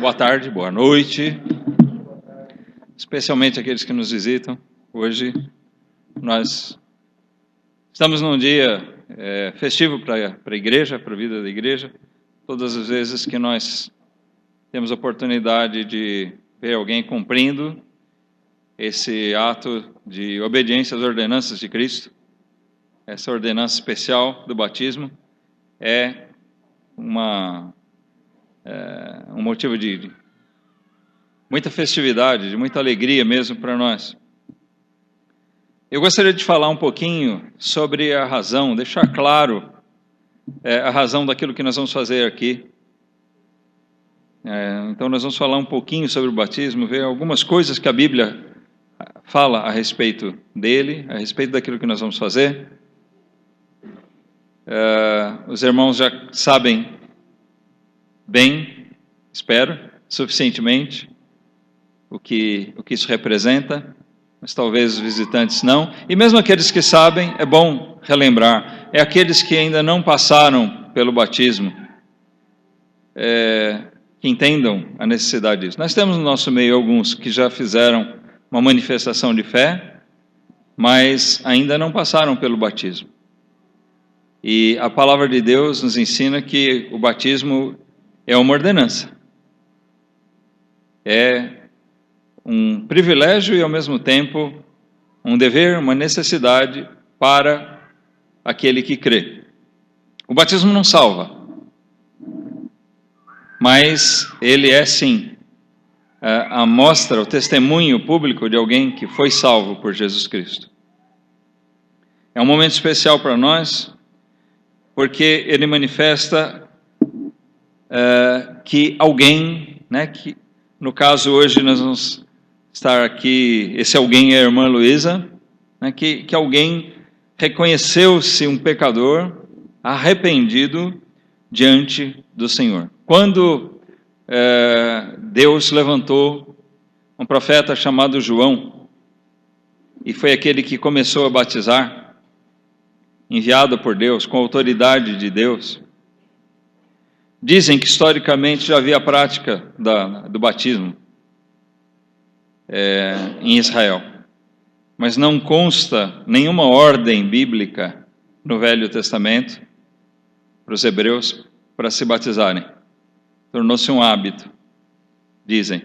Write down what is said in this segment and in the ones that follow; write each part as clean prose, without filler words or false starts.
boa tarde, boa noite, especialmente aqueles que nos visitam. Hoje nós estamos num dia festivo para a igreja, para a vida da igreja. Todas as vezes que nós temos a oportunidade de ver alguém cumprindo esse ato de obediência às ordenanças de Cristo, essa ordenança especial do batismo, é um motivo de muita festividade, de muita alegria mesmo para nós. Eu gostaria de falar um pouquinho sobre a razão, deixar claro a razão daquilo que nós vamos fazer aqui. Então nós vamos falar um pouquinho sobre o batismo, ver algumas coisas que a Bíblia fala a respeito dele, a respeito daquilo que nós vamos fazer. Os irmãos já sabem bem, espero, suficientemente o que isso representa, mas talvez os visitantes não. E mesmo aqueles que sabem, é bom relembrar. É aqueles que ainda não passaram pelo batismo, que entendam a necessidade disso. Nós temos no nosso meio alguns que já fizeram uma manifestação de fé, mas ainda não passaram pelo batismo. E a palavra de Deus nos ensina que o batismo é uma ordenança. É um privilégio e, ao mesmo tempo, um dever, uma necessidade para aquele que crê. O batismo não salva, mas ele é, sim, a mostra, o testemunho público de alguém que foi salvo por Jesus Cristo. É um momento especial para nós, porque ele manifesta que alguém, que no caso hoje nós vamos estar aqui, esse alguém é a irmã Luísa, que alguém reconheceu-se um pecador arrependido diante do Senhor. Quando Deus levantou um profeta chamado João, e foi aquele que começou a batizar, enviado por Deus, com a autoridade de Deus. Dizem que historicamente já havia a prática do batismo em Israel, mas não consta nenhuma ordem bíblica no Velho Testamento para os hebreus para se batizarem. Tornou-se um hábito, dizem.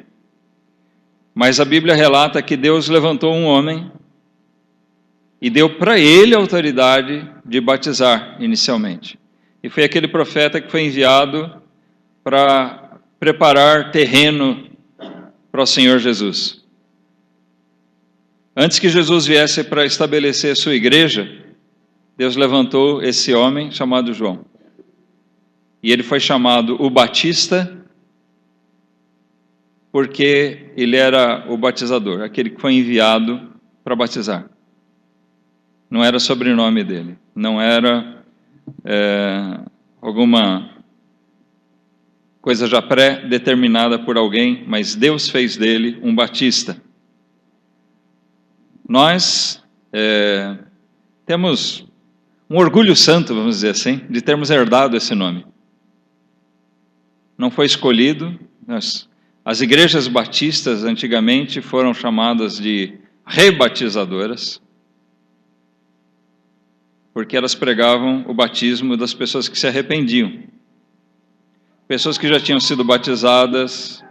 Mas a Bíblia relata que Deus levantou um homem e deu para ele a autoridade de batizar inicialmente. E foi aquele profeta que foi enviado para preparar terreno para o Senhor Jesus. Antes que Jesus viesse para estabelecer sua igreja, Deus levantou esse homem chamado João. E ele foi chamado o Batista, porque ele era o batizador, aquele que foi enviado para batizar. Não era sobrenome dele, não era alguma coisa já pré-determinada por alguém, mas Deus fez dele um batista. Nós temos um orgulho santo, vamos dizer assim, de termos herdado esse nome. Não foi escolhido. As igrejas batistas antigamente foram chamadas de rebatizadoras, porque elas pregavam o batismo das pessoas que se arrependiam. Pessoas que já tinham sido batizadas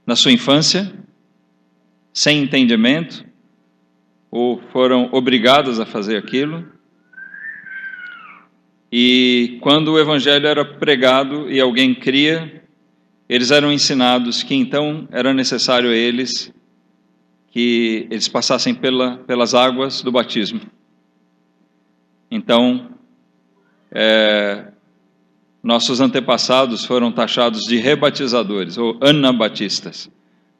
na sua infância, sem entendimento, ou foram obrigadas a fazer aquilo. E quando o evangelho era pregado e alguém cria, eles eram ensinados que então era necessário a eles que eles passassem pelas águas do batismo. Então, nossos antepassados foram taxados de rebatizadores, ou anabatistas.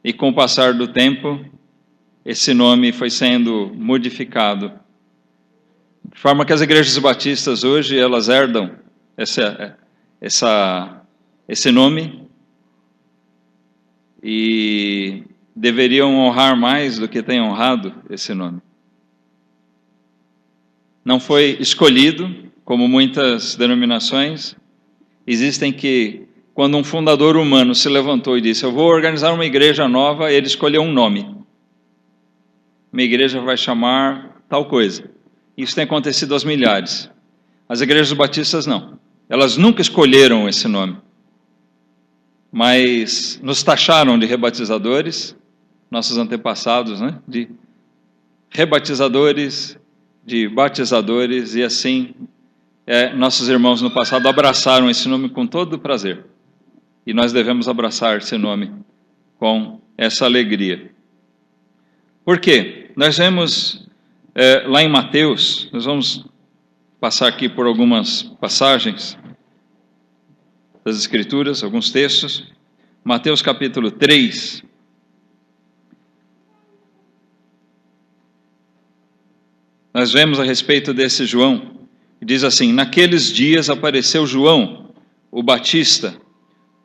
E com o passar do tempo, esse nome foi sendo modificado. De forma que as igrejas batistas hoje, elas herdam esse nome e deveriam honrar mais do que têm honrado esse nome. Não foi escolhido, como muitas denominações. Existem que quando um fundador humano se levantou e disse: eu vou organizar uma igreja nova, ele escolheu um nome. Minha igreja vai chamar tal coisa. Isso tem acontecido aos milhares. As igrejas batistas não. Elas nunca escolheram esse nome. Mas nos taxaram de rebatizadores, nossos antepassados, né? De rebatizadores, de batizadores, e assim nossos irmãos no passado abraçaram esse nome com todo prazer. E nós devemos abraçar esse nome com essa alegria. Por quê? Nós vemos lá em Mateus, nós vamos passar aqui por algumas passagens das Escrituras, alguns textos. Mateus capítulo 3. Nós vemos a respeito desse João, diz assim: naqueles dias apareceu João, o Batista,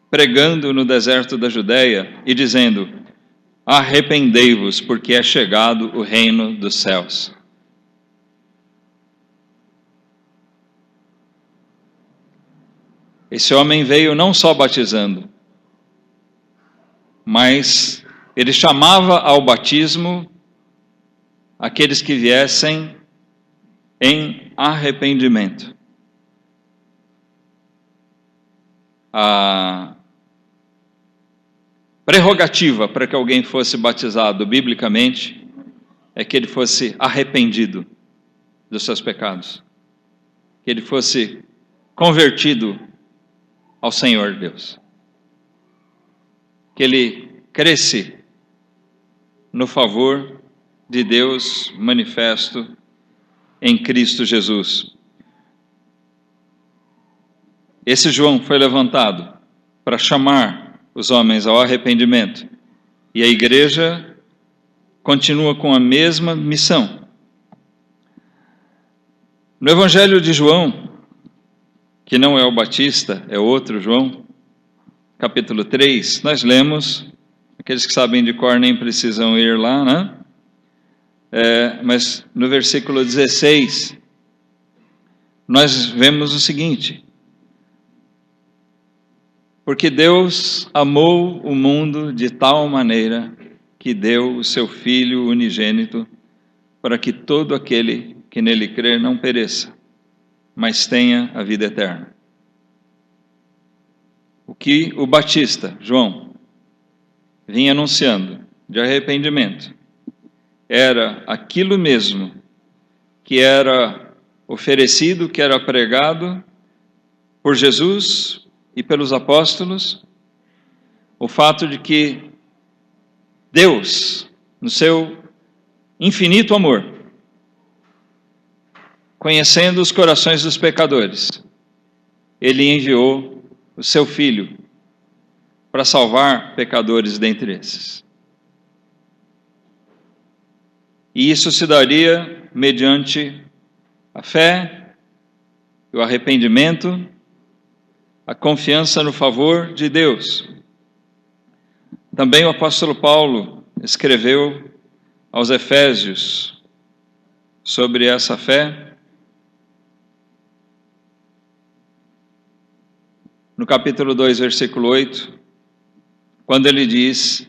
pregando no deserto da Judéia e dizendo: arrependei-vos, porque é chegado o reino dos céus. Esse homem veio não só batizando, mas ele chamava ao batismo aqueles que viessem em arrependimento. A prerrogativa para que alguém fosse batizado biblicamente é que ele fosse arrependido dos seus pecados, que ele fosse convertido ao Senhor Deus, que ele cresce no favor de Deus manifesto em Cristo Jesus. Esse João foi levantado para chamar os homens ao arrependimento, e a igreja continua com a mesma missão. No Evangelho de João, que não é o Batista, é outro João, capítulo 3, nós lemos, aqueles que sabem de cor nem precisam ir lá, né? Mas no versículo 16, nós vemos o seguinte: porque Deus amou o mundo de tal maneira que deu o seu Filho unigênito, para que todo aquele que nele crer não pereça, mas tenha a vida eterna. O que o Batista, João, vinha anunciando de arrependimento era aquilo mesmo que era oferecido, que era pregado por Jesus e pelos apóstolos, o fato de que Deus, no seu infinito amor, conhecendo os corações dos pecadores, ele enviou o seu Filho para salvar pecadores dentre esses. E isso se daria mediante a fé, o arrependimento, a confiança no favor de Deus. Também o apóstolo Paulo escreveu aos Efésios sobre essa fé. No capítulo 2, versículo 8, quando ele diz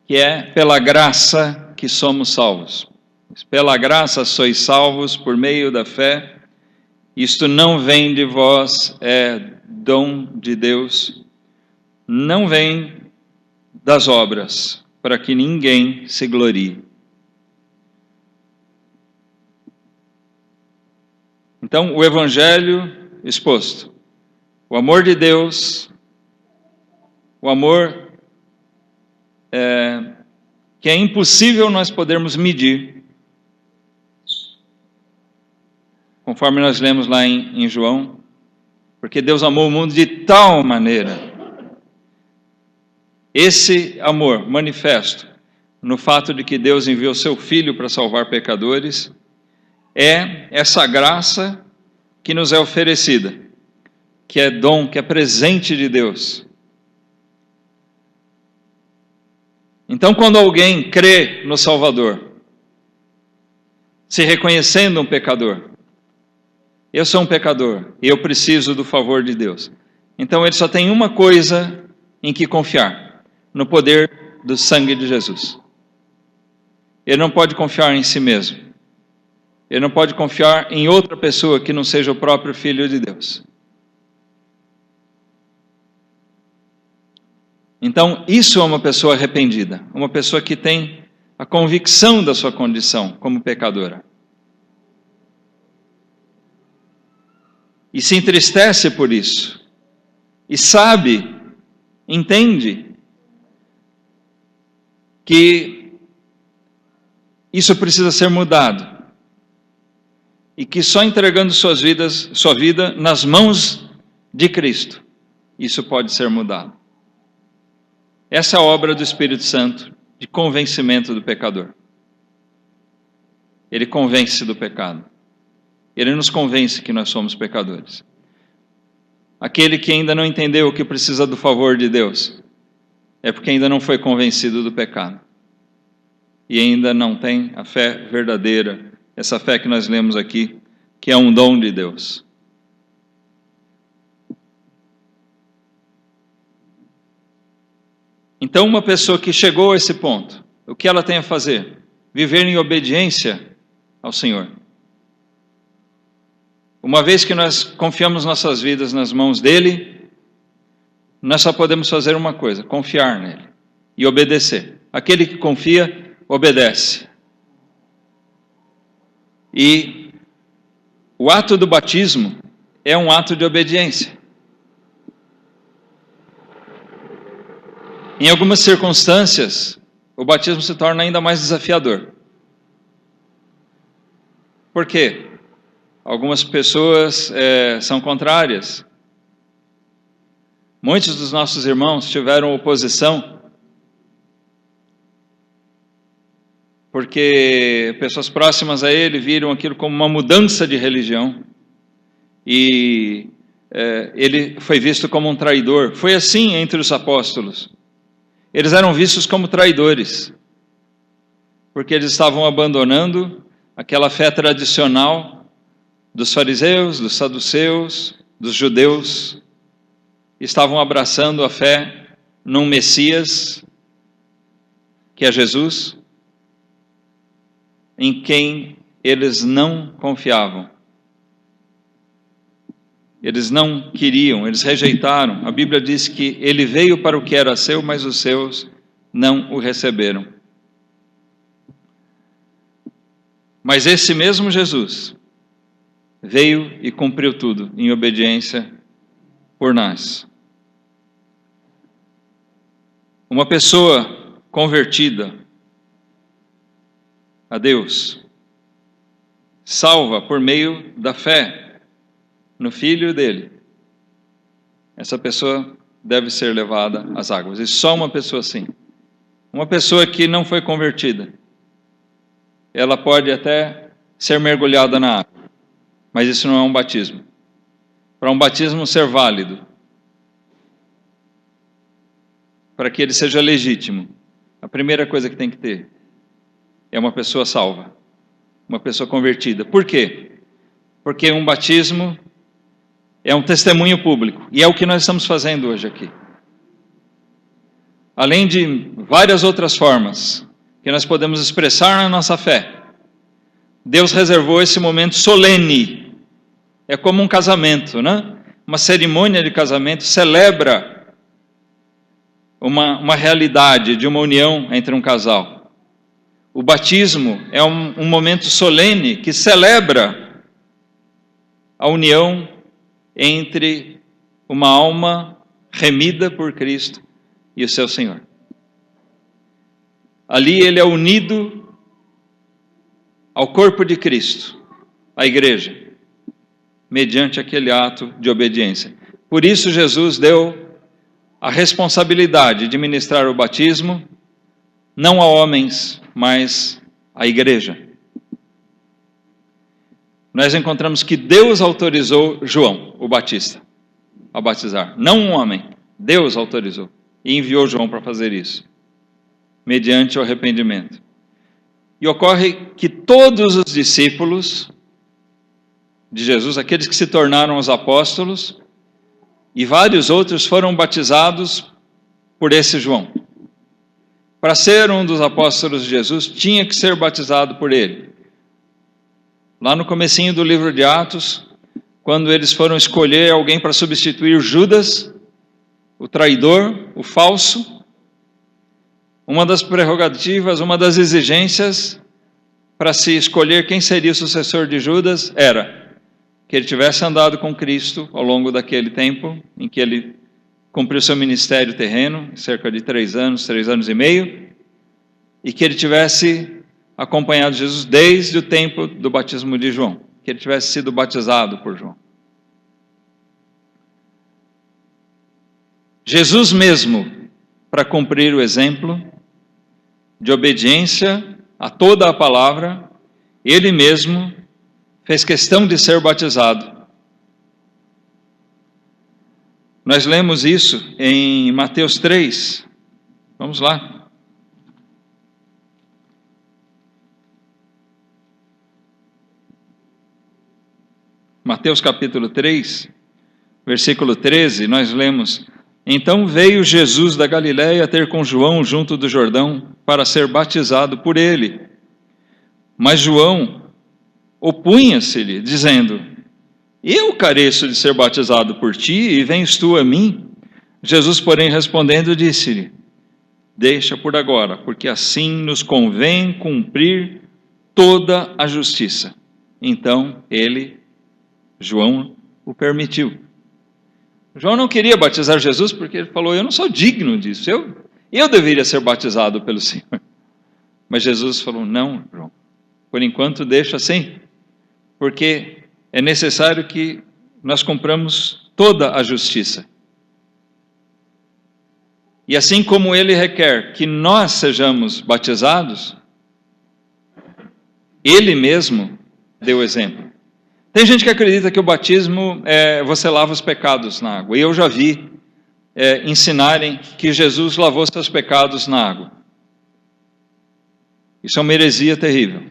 que é pela graça que somos salvos. Pela graça sois salvos por meio da fé. Isto não vem de vós, é dom de Deus. Não vem das obras, para que ninguém se glorie. Então, o Evangelho exposto, o amor de Deus, o amor que é impossível nós podermos medir, conforme nós lemos lá em João, porque Deus amou o mundo de tal maneira. Esse amor manifesto no fato de que Deus enviou seu Filho para salvar pecadores é essa graça que nos é oferecida, que é dom, que é presente de Deus. Então, quando alguém crê no Salvador, se reconhecendo um pecador, eu sou um pecador e eu preciso do favor de Deus. Então ele só tem uma coisa em que confiar: no poder do sangue de Jesus. Ele não pode confiar em si mesmo. Ele não pode confiar em outra pessoa que não seja o próprio Filho de Deus. Então, isso é uma pessoa arrependida, uma pessoa que tem a convicção da sua condição como pecadora. E se entristece por isso. E sabe, entende, que isso precisa ser mudado. E que só entregando sua vida nas mãos de Cristo, isso pode ser mudado. Essa é a obra do Espírito Santo, de convencimento do pecador. Ele convence do pecado. Ele nos convence que nós somos pecadores. Aquele que ainda não entendeu que precisa do favor de Deus, é porque ainda não foi convencido do pecado. E ainda não tem a fé verdadeira, essa fé que nós lemos aqui, que é um dom de Deus. Então, uma pessoa que chegou a esse ponto, o que ela tem a fazer? Viver em obediência ao Senhor. Uma vez que nós confiamos nossas vidas nas mãos dele, nós só podemos fazer uma coisa: confiar nele e obedecer. Aquele que confia, obedece. E o ato do batismo é um ato de obediência. Em algumas circunstâncias, o batismo se torna ainda mais desafiador. Por quê? Algumas pessoas são contrárias. Muitos dos nossos irmãos tiveram oposição, porque pessoas próximas a ele viram aquilo como uma mudança de religião, e ele foi visto como um traidor. Foi assim entre os apóstolos. Eles eram vistos como traidores, porque eles estavam abandonando aquela fé tradicional dos fariseus, dos saduceus, dos judeus. Estavam abraçando a fé num Messias, que é Jesus, em quem eles não confiavam. Eles não queriam, eles rejeitaram. A Bíblia diz que ele veio para o que era seu, mas os seus não o receberam. Mas esse mesmo Jesus veio e cumpriu tudo em obediência por nós. Uma pessoa convertida a Deus, salva por meio da fé no Filho dele, essa pessoa deve ser levada às águas. E só uma pessoa assim, uma pessoa que não foi convertida, ela pode até ser mergulhada na água, mas isso não é um batismo. Para um batismo ser válido, para que ele seja legítimo, a primeira coisa que tem que ter é uma pessoa salva, uma pessoa convertida. Por quê? Porque um batismo é um testemunho público, e é o que nós estamos fazendo hoje aqui. Além de várias outras formas que nós podemos expressar a nossa fé, Deus reservou esse momento solene. É como um casamento, né? Uma cerimônia de casamento celebra uma realidade de uma união entre um casal. O batismo é um momento solene que celebra a união entre uma alma remida por Cristo e o seu Senhor. Ali ele é unido ao corpo de Cristo, à igreja, mediante aquele ato de obediência. Por isso Jesus deu a responsabilidade de ministrar o batismo, não a homens, mas à igreja. Nós encontramos que Deus autorizou João, o Batista, a batizar. Não um homem, Deus autorizou e enviou João para fazer isso, mediante o arrependimento. E ocorre que todos os discípulos de Jesus, aqueles que se tornaram os apóstolos, e vários outros foram batizados por esse João. Para ser um dos apóstolos de Jesus, tinha que ser batizado por ele. Lá no comecinho do livro de Atos, quando eles foram escolher alguém para substituir Judas, o traidor, o falso, uma das prerrogativas, uma das exigências para se escolher quem seria o sucessor de Judas era que ele tivesse andado com Cristo ao longo daquele tempo em que ele cumpriu seu ministério terreno, cerca de 3 anos e meio, e que ele tivesse acompanhado Jesus desde o tempo do batismo de João, que ele tivesse sido batizado por João. Jesus mesmo, para cumprir o exemplo de obediência a toda a palavra, ele mesmo fez questão de ser batizado. Nós lemos isso em Mateus 3. Vamos lá. Mateus capítulo 3, versículo 13, nós lemos: Então veio Jesus da Galiléia ter com João junto do Jordão para ser batizado por ele. Mas João opunha-se-lhe, dizendo: Eu careço de ser batizado por ti, e vens tu a mim? Jesus, porém, respondendo, disse-lhe: Deixa por agora, porque assim nos convém cumprir toda a justiça. Então ele, João, o permitiu. João não queria batizar Jesus porque ele falou: Eu não sou digno disso, eu deveria ser batizado pelo Senhor. Mas Jesus falou: Não, João, por enquanto deixa assim, porque é necessário que nós cumpramos toda a justiça. E assim como ele requer que nós sejamos batizados, ele mesmo deu exemplo. Tem gente que acredita que o batismo você lava os pecados na água. E eu já vi ensinarem que Jesus lavou seus pecados na água. Isso é uma heresia terrível.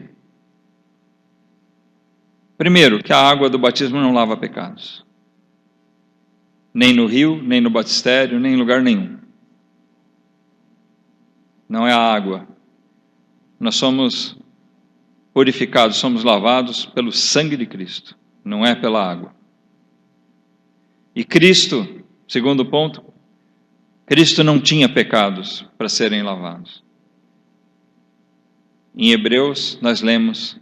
Primeiro, que a água do batismo não lava pecados. Nem no rio, nem no batistério, nem em lugar nenhum. Não é a água. Nós somos purificados, somos lavados pelo sangue de Cristo, não é pela água. E Cristo, segundo ponto, Cristo não tinha pecados para serem lavados. Em Hebreus, nós lemos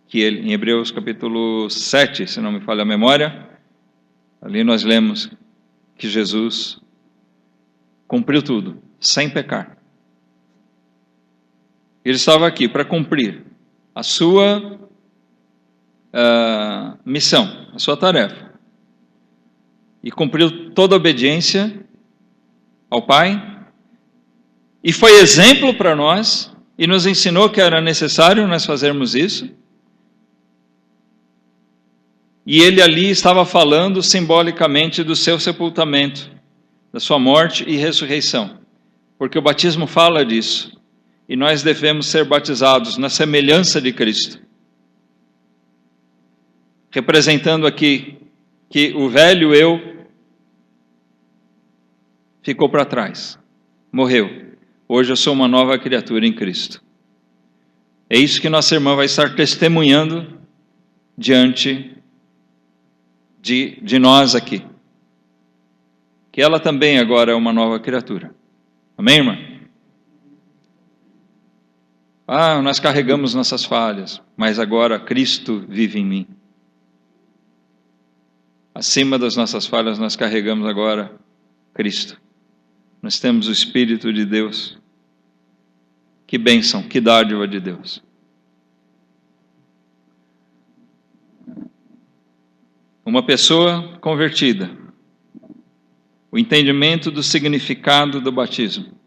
que ele, em Hebreus capítulo 7, se não me falha a memória, ali nós lemos que Jesus cumpriu tudo, sem pecar. Ele estava aqui para cumprir a sua missão, a sua tarefa. E cumpriu toda a obediência ao Pai. E foi exemplo para nós, e nos ensinou que era necessário nós fazermos isso. E ele ali estava falando simbolicamente do seu sepultamento, da sua morte e ressurreição. Porque o batismo fala disso. E nós devemos ser batizados na semelhança de Cristo. Representando aqui que o velho eu ficou para trás, morreu. Hoje eu sou uma nova criatura em Cristo. É isso que nossa irmã vai estar testemunhando diante de nós aqui. Que ela também agora é uma nova criatura. Amém, irmã? Nós carregamos nossas falhas, mas agora Cristo vive em mim. Acima das nossas falhas, nós carregamos agora Cristo. Nós temos o Espírito de Deus. Que bênção, que dádiva de Deus. Uma pessoa convertida. O entendimento do significado do batismo.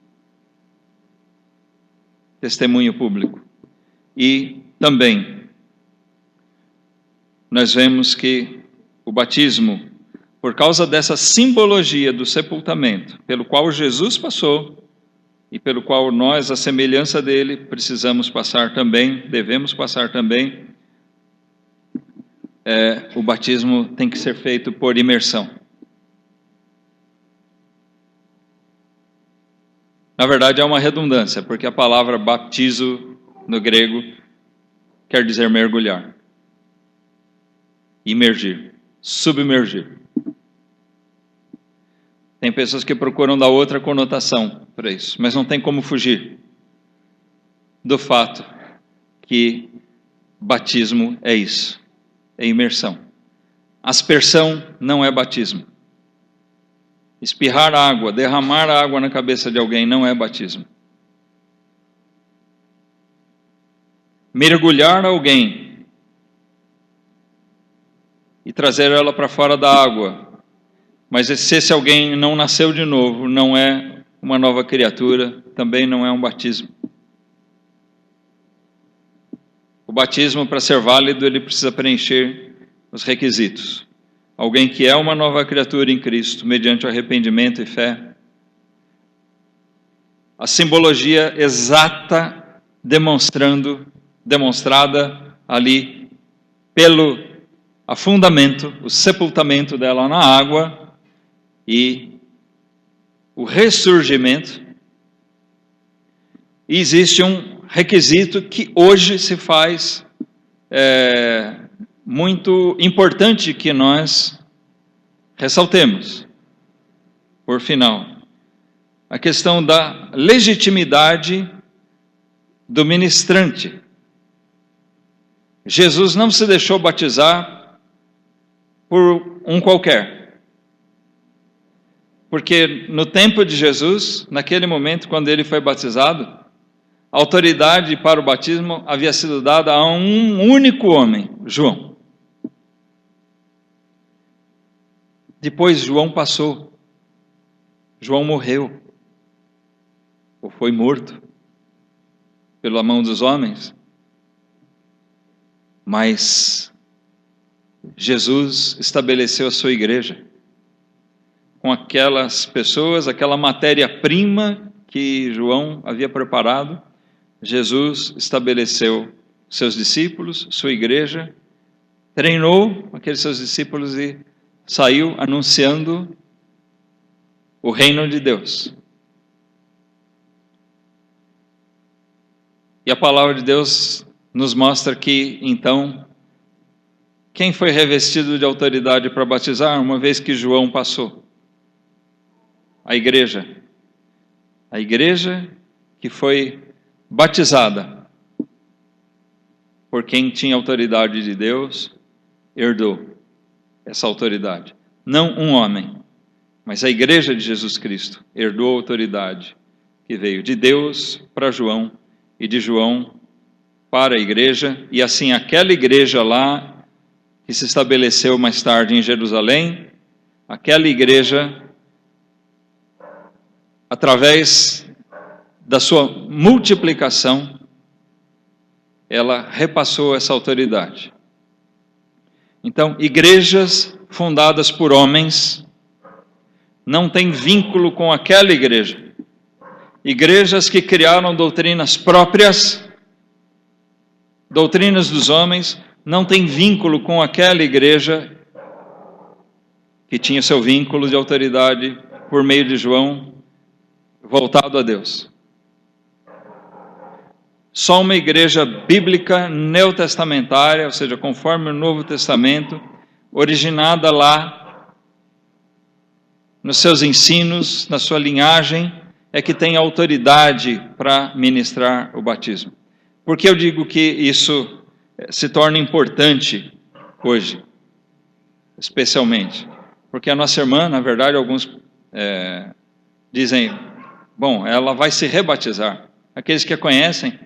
Testemunho público. E também nós vemos que o batismo, por causa dessa simbologia do sepultamento, pelo qual Jesus passou e pelo qual nós, a semelhança dele, precisamos passar também, devemos passar também, o batismo tem que ser feito por imersão. Na verdade, é uma redundância, porque a palavra baptizo no grego quer dizer mergulhar, imergir, submergir. Tem pessoas que procuram dar outra conotação para isso, mas não tem como fugir do fato que batismo é isso, é imersão. Aspersão não é batismo. Espirrar água, derramar água na cabeça de alguém não é batismo. Mergulhar alguém e trazer ela para fora da água, mas se esse alguém não nasceu de novo, não é uma nova criatura, também não é um batismo. O batismo, para ser válido, ele precisa preencher os requisitos. Alguém que é uma nova criatura em Cristo, mediante arrependimento e fé. A simbologia exata demonstrada ali pelo afundamento, o sepultamento dela na água e o ressurgimento. E existe um requisito que hoje se faz muito importante que nós ressaltemos, por final, a questão da legitimidade do ministrante. Jesus não se deixou batizar por um qualquer, porque no tempo de Jesus, naquele momento quando ele foi batizado, a autoridade para o batismo havia sido dada a um único homem, João. Depois João passou, João morreu, ou foi morto pela mão dos homens, mas Jesus estabeleceu a sua igreja com aquelas pessoas, aquela matéria-prima que João havia preparado. Jesus estabeleceu seus discípulos, sua igreja, treinou aqueles seus discípulos e saiu anunciando o reino de Deus. E a palavra de Deus nos mostra que, então, quem foi revestido de autoridade para batizar, uma vez que João passou? A igreja. A igreja que foi batizada por quem tinha autoridade de Deus, herdou essa autoridade. Não um homem, mas a igreja de Jesus Cristo herdou a autoridade que veio de Deus para João e de João para a igreja, e assim aquela igreja lá que se estabeleceu mais tarde em Jerusalém, aquela igreja, através da sua multiplicação, ela repassou essa autoridade. Então, igrejas fundadas por homens não têm vínculo com aquela igreja. Igrejas que criaram doutrinas próprias, doutrinas dos homens, não têm vínculo com aquela igreja que tinha seu vínculo de autoridade por meio de João, voltado a Deus. Só uma igreja bíblica neotestamentária, ou seja, conforme o Novo Testamento, originada lá nos seus ensinos, na sua linhagem, é que tem autoridade para ministrar o batismo. Por que eu digo que isso se torna importante hoje, especialmente? Porque a nossa irmã, na verdade, alguns dizem, bom, ela vai se rebatizar. Aqueles que a conhecem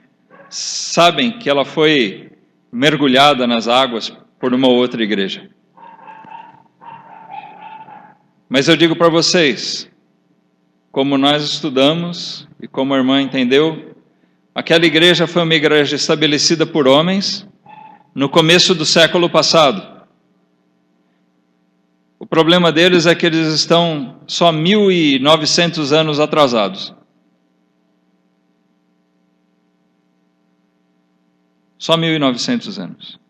sabem que ela foi mergulhada nas águas por uma outra igreja. Mas eu digo para vocês, como nós estudamos e como a irmã entendeu, aquela igreja foi uma igreja estabelecida por homens no começo do século passado. O problema deles é que eles estão só 1.900 anos atrasados. Só 1.900 anos.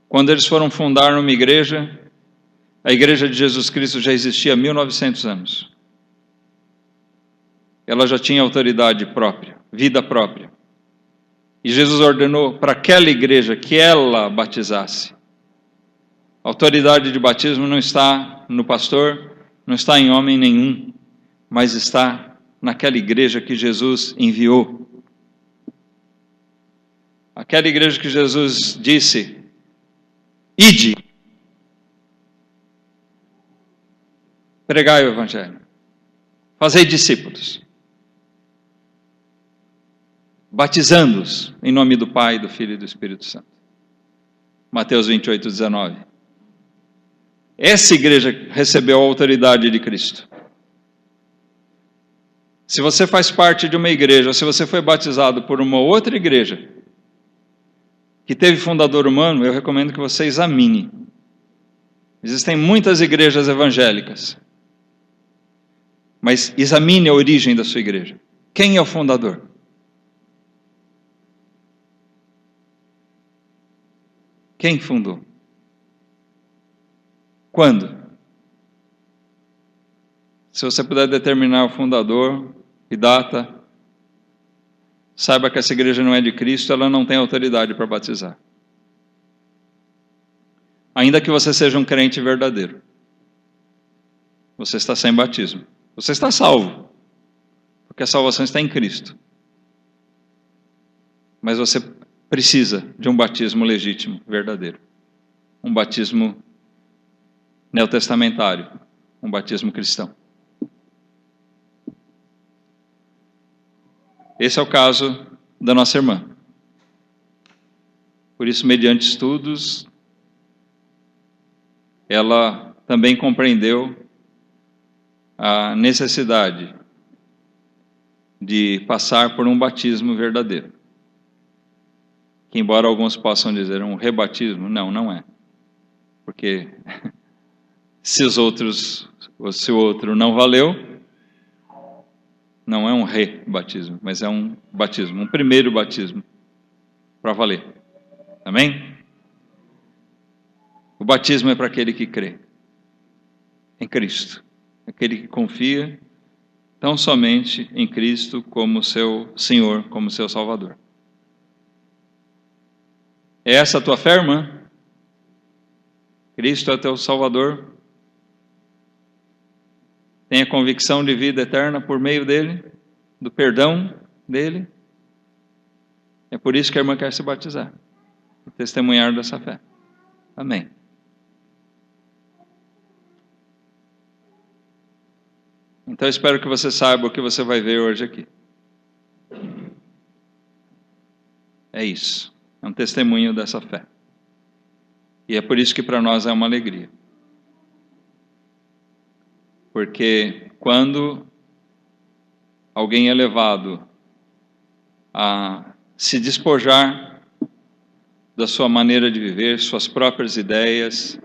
Quando eles foram fundar uma igreja, a Igreja de Jesus Cristo já existia há 1900 anos. Ela já tinha autoridade própria, vida própria. E Jesus ordenou para aquela igreja que ela batizasse. A autoridade de batismo não está no pastor, não está em homem nenhum, mas está naquela igreja que Jesus enviou. Aquela igreja que Jesus disse: ide, pregai o evangelho, fazei discípulos, batizando-os em nome do Pai, do Filho e do Espírito Santo. Mateus 28, 19. Essa igreja recebeu a autoridade de Cristo. Se você faz parte de uma igreja, ou se você foi batizado por uma outra igreja que teve fundador humano, eu recomendo que você examine. Existem muitas igrejas evangélicas, mas examine a origem da sua igreja. Quem é o fundador? Quem fundou? Quando? Se você puder determinar o fundador e data, saiba que essa igreja não é de Cristo, ela não tem autoridade para batizar. Ainda que você seja um crente verdadeiro, você está sem batismo. Você está salvo, porque a salvação está em Cristo. Mas você precisa de um batismo legítimo, verdadeiro. Um batismo neotestamentário, um batismo cristão. Esse é o caso da nossa irmã. Por isso, mediante estudos, ela também compreendeu a necessidade de passar por um batismo verdadeiro. Que, embora alguns possam dizer um rebatismo, não é. Porque se o outro não valeu, não é um rebatismo, mas é um batismo, um primeiro batismo para valer. Amém? O batismo é para aquele que crê em Cristo, aquele que confia tão somente em Cristo como seu Senhor, como seu Salvador. É essa a tua fé, irmã? Cristo é teu Salvador? Tem a convicção de vida eterna por meio dele, do perdão dele? É por isso que a irmã quer se batizar, testemunhar dessa fé. Amém. Então eu espero que você saiba o que você vai ver hoje aqui. É isso. É um testemunho dessa fé. E é por isso que para nós é uma alegria. Porque quando alguém é levado a se despojar da sua maneira de viver, suas próprias ideias,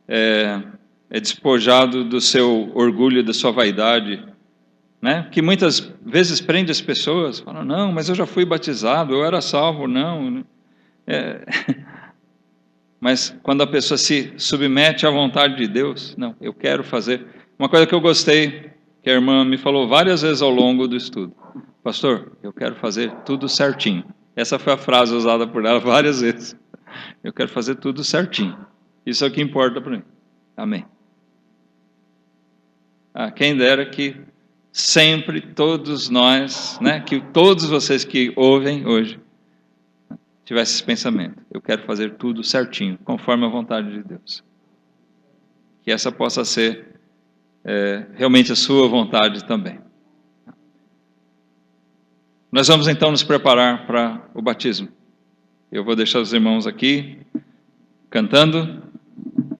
é despojado do seu orgulho, da sua vaidade, né? Que muitas vezes prende as pessoas, falam, não, mas eu já fui batizado, eu era salvo, não. Mas quando a pessoa se submete à vontade de Deus, não, eu quero fazer. Uma coisa que eu gostei, que a irmã me falou várias vezes ao longo do estudo, pastor, eu quero fazer tudo certinho. Essa foi a frase usada por ela várias vezes. Eu quero fazer tudo certinho. Isso é o que importa para mim. Amém. Quem dera que sempre todos nós, né, que todos vocês que ouvem hoje, tivessem esse pensamento. Eu quero fazer tudo certinho, conforme a vontade de Deus. Que essa possa ser realmente a sua vontade também. Nós vamos então nos preparar para o batismo. Eu vou deixar os irmãos aqui cantando.